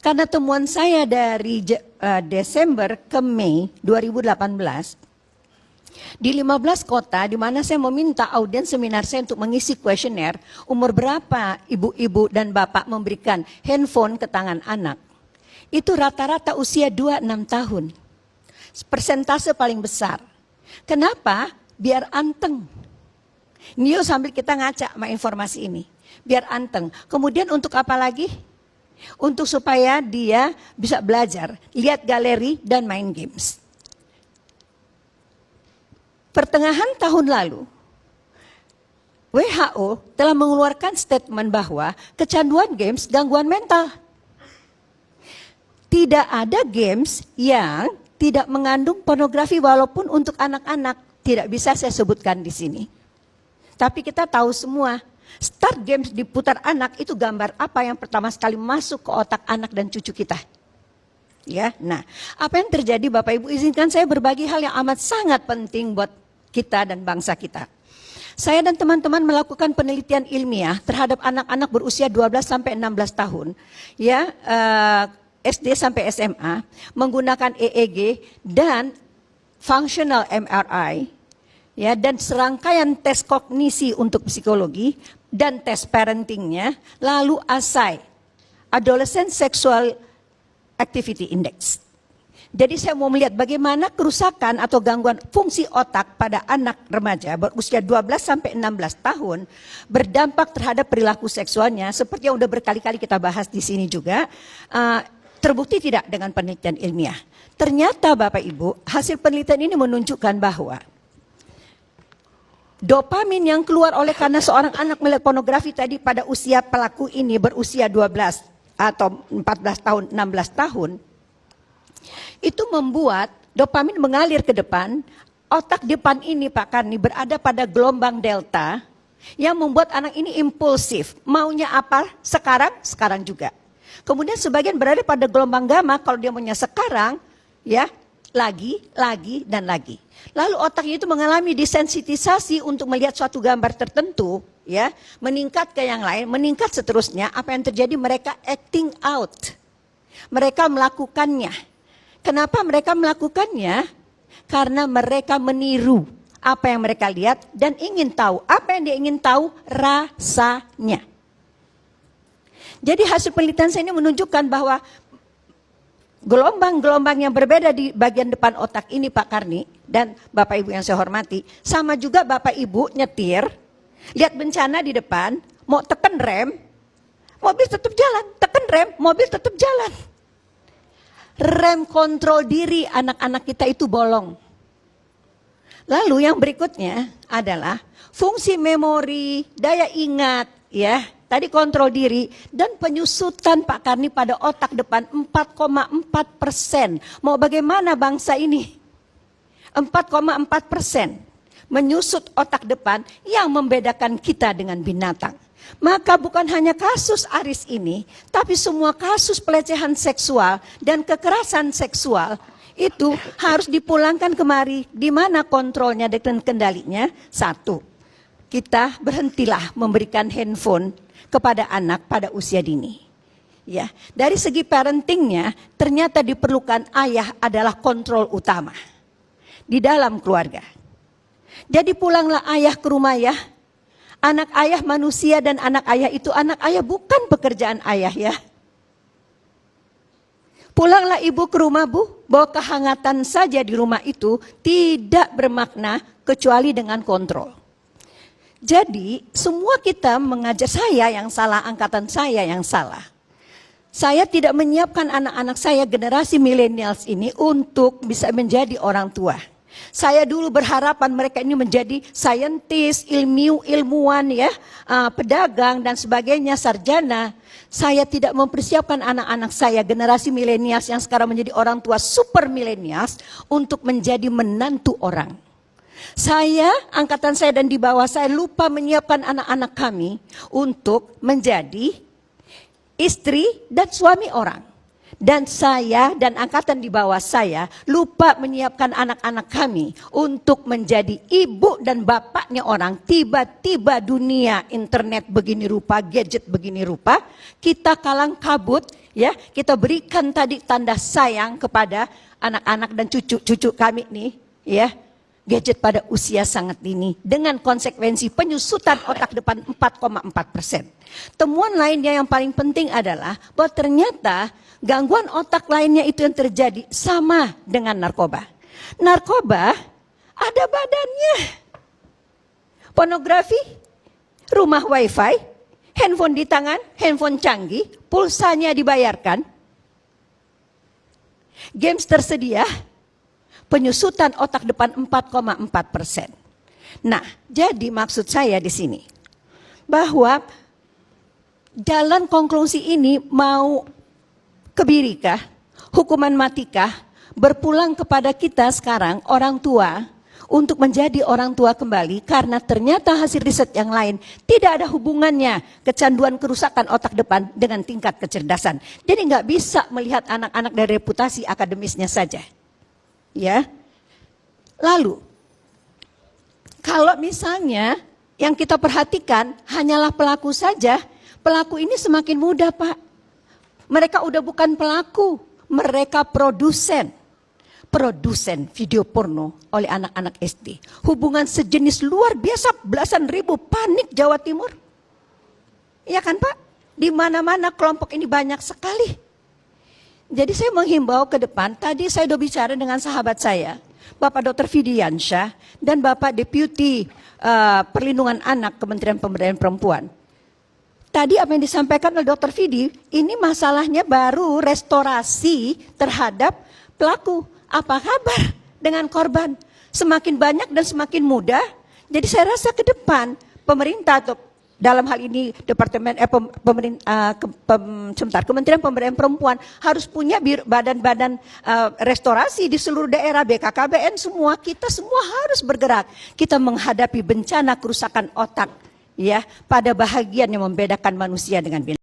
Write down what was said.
Karena temuan saya dari Desember ke Mei 2018, di 15 kota di mana saya meminta audiens seminar saya untuk mengisi kuesioner, umur berapa ibu-ibu dan bapak memberikan handphone ke tangan anak. Itu rata-rata usia 2-6 tahun. Persentase paling besar. Kenapa? Biar anteng. Ini sambil kita ngaca sama informasi ini. Biar anteng. Kemudian untuk apa lagi? Untuk supaya dia bisa belajar, lihat galeri dan main games. Pertengahan tahun lalu, WHO telah mengeluarkan statement bahwa kecanduan games gangguan mental. Tidak ada games yang tidak mengandung pornografi walaupun untuk anak-anak. Tidak bisa saya sebutkan di sini. Tapi kita tahu semua, start games diputar anak itu gambar apa yang pertama sekali masuk ke otak anak dan cucu kita. Ya, nah, apa yang terjadi Bapak Ibu, izinkan saya berbagi hal yang amat sangat penting buat kita dan bangsa kita. Saya dan teman-teman melakukan penelitian ilmiah terhadap anak-anak berusia 12 sampai 16 tahun, ya, SD sampai SMA, menggunakan EEG dan functional MRI, ya, dan serangkaian tes kognisi untuk psikologi dan tes parentingnya, lalu ASI, Adolescent Sexual Activity Index. Jadi saya mau melihat bagaimana kerusakan atau gangguan fungsi otak pada anak remaja berusia 12 sampai 16 tahun berdampak terhadap perilaku seksualnya, seperti yang udah berkali-kali kita bahas di sini juga. Terbukti tidak dengan penelitian ilmiah. Ternyata Bapak Ibu, hasil penelitian ini menunjukkan bahwa dopamin yang keluar oleh karena seorang anak melihat pornografi tadi pada usia pelaku ini berusia 12 atau 14 tahun, 16 tahun, itu membuat dopamin mengalir ke depan. Otak depan ini Pak Karni berada pada gelombang delta yang membuat anak ini impulsif. Maunya apa? Sekarang, sekarang juga. Kemudian sebagian berada pada gelombang gamma, kalau dia maunya sekarang, ya, lagi, dan lagi. Lalu otaknya itu mengalami desensitisasi untuk melihat suatu gambar tertentu, ya, meningkat ke yang lain, meningkat seterusnya. Apa yang terjadi? Mereka acting out. Mereka melakukannya. Kenapa mereka melakukannya? Karena mereka meniru apa yang mereka lihat dan ingin tahu. Apa yang dia ingin tahu? Rasanya. Jadi hasil penelitian saya ini menunjukkan bahwa gelombang-gelombang yang berbeda di bagian depan otak ini Pak Karni dan Bapak Ibu yang saya hormati, sama juga Bapak Ibu nyetir, lihat bencana di depan, mau tekan rem, mobil tetap jalan, tekan rem, mobil tetap jalan. Rem kontrol diri anak-anak kita itu bolong. Lalu yang berikutnya adalah fungsi memori, daya ingat, ya. Tadi kontrol diri dan penyusutan Pak Karni pada otak depan 4,4%. Mau bagaimana bangsa ini? 4,4% menyusut otak depan yang membedakan kita dengan binatang. Maka bukan hanya kasus Aris ini, tapi semua kasus pelecehan seksual dan kekerasan seksual itu harus dipulangkan kemari. Di mana kontrolnya dan kendalinya? Satu, kita berhentilah memberikan handphone kepada anak pada usia dini. Ya, dari segi parentingnya ternyata diperlukan ayah adalah kontrol utama di dalam keluarga. Jadi pulanglah ayah ke rumah ya. Anak ayah manusia dan anak ayah itu anak ayah bukan pekerjaan ayah ya. Pulanglah ibu ke rumah bu, bahwa kehangatan saja di rumah itu tidak bermakna kecuali dengan kontrol. Jadi semua kita mengajar, saya yang salah, angkatan saya yang salah. Saya tidak menyiapkan anak-anak saya generasi milenials ini untuk bisa menjadi orang tua. Saya dulu berharapan mereka ini menjadi saintis, ilmuwan ya, pedagang dan sebagainya, sarjana. Saya tidak mempersiapkan anak-anak saya generasi milenials yang sekarang menjadi orang tua super milenials untuk menjadi menantu orang. Saya, angkatan saya dan di bawah saya lupa menyiapkan anak-anak kami untuk menjadi istri dan suami orang. Dan saya dan angkatan di bawah saya lupa menyiapkan anak-anak kami untuk menjadi ibu dan bapaknya orang. Tiba-tiba dunia internet begini rupa, gadget begini rupa, kita kalang kabut, Ya, kita berikan tadi tanda sayang kepada anak-anak dan cucu-cucu kami nih, ya. Gadget pada usia sangat dini dengan konsekuensi penyusutan otak depan 4,4%. Temuan lainnya yang paling penting adalah bahwa ternyata gangguan otak lainnya itu yang terjadi sama dengan narkoba. Narkoba ada badannya. Pornografi, rumah wifi, handphone di tangan, handphone canggih, pulsanya dibayarkan. Games tersedia, penyusutan otak depan 4,4%. Nah, jadi maksud saya di sini bahwa jalan konklusi ini mau kebirikah, hukuman matikah, berpulang kepada kita sekarang orang tua untuk menjadi orang tua kembali karena ternyata hasil riset yang lain tidak ada hubungannya kecanduan kerusakan otak depan dengan tingkat kecerdasan. Jadi nggak bisa melihat anak-anak dari reputasi akademisnya saja. Ya, lalu kalau misalnya yang kita perhatikan hanyalah pelaku saja, pelaku ini semakin mudah, Pak. Mereka udah bukan pelaku, mereka produsen video porno oleh anak-anak SD. Hubungan sejenis luar biasa, belasan ribu, panik Jawa Timur. Iya kan, Pak? Di mana-mana kelompok ini banyak sekali. Jadi saya menghimbau ke depan, tadi saya sudah bicara dengan sahabat saya, Bapak Dr. Fidiansyah dan Bapak Deputi Perlindungan Anak Kementerian Pemberdayaan Perempuan. Tadi apa yang disampaikan oleh Dr. Fidi, ini masalahnya baru restorasi terhadap pelaku. Apa kabar dengan korban? Semakin banyak dan semakin mudah. Jadi saya rasa ke depan pemerintah atau dalam hal ini Kementerian Pemberdayaan Perempuan harus punya badan-badan restorasi di seluruh daerah, BKKBN semua, kita semua harus bergerak. Kita menghadapi bencana kerusakan otak ya pada bahagian yang membedakan manusia dengan binatang.